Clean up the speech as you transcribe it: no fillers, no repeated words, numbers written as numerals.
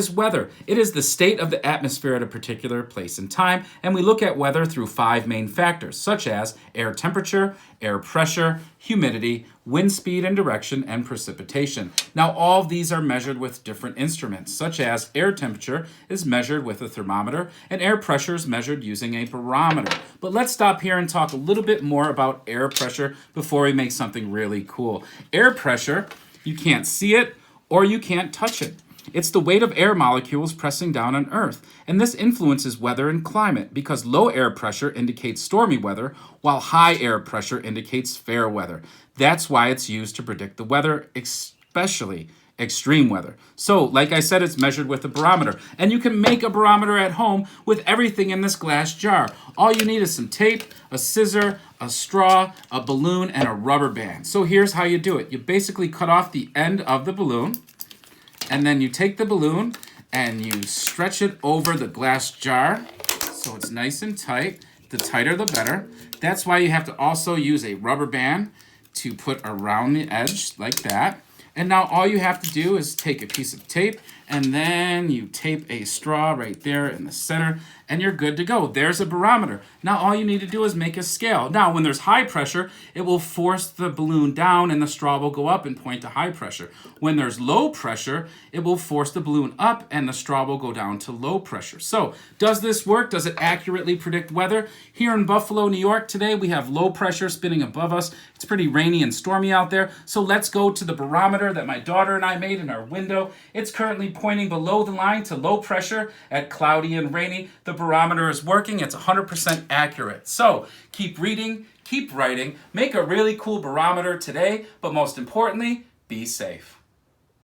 Is weather. It is the state of the atmosphere at a particular place and time, and we look at weather through 5 main factors, such as air temperature, air pressure, humidity, wind speed and direction, and precipitation. Now, all of these are measured with different instruments, such as air temperature is measured with a thermometer, and air pressure is measured using a barometer. But let's stop here and talk a little bit more about air pressure before we make something really cool. Air pressure, you can't see it or you can't touch it. It's the weight of air molecules pressing down on Earth, and this influences weather and climate because low air pressure indicates stormy weather, while high air pressure indicates fair weather. That's why it's used to predict the weather, especially extreme weather. So, like I said, it's measured with a barometer, and you can make a barometer at home with everything in this glass jar. All you need is some tape, a scissor, a straw, a balloon, and a rubber band. So here's how you do it. You basically cut off the end of the balloon, and then you take the balloon and you stretch it over the glass jar so it's nice and tight. The tighter the better. That's why you have to also use a rubber band to put around the edge like that. And now all you have to do is take a piece of tape and then you tape a straw right there in the center and you're good to go. There's a barometer. Now all you need to do is make a scale. Now when there's high pressure, it will force the balloon down and the straw will go up and point to high pressure. When there's low pressure, it will force the balloon up and the straw will go down to low pressure. So does this work? Does it accurately predict weather? Here in Buffalo, New York today, we have low pressure spinning above us. It's pretty rainy and stormy out there. So let's go to the barometer that my daughter and I made in our window. It's currently pointing below the line to low pressure at cloudy and rainy. The barometer is working. It's 100% accurate. So keep reading, keep writing, make a really cool barometer today, but most importantly, be safe.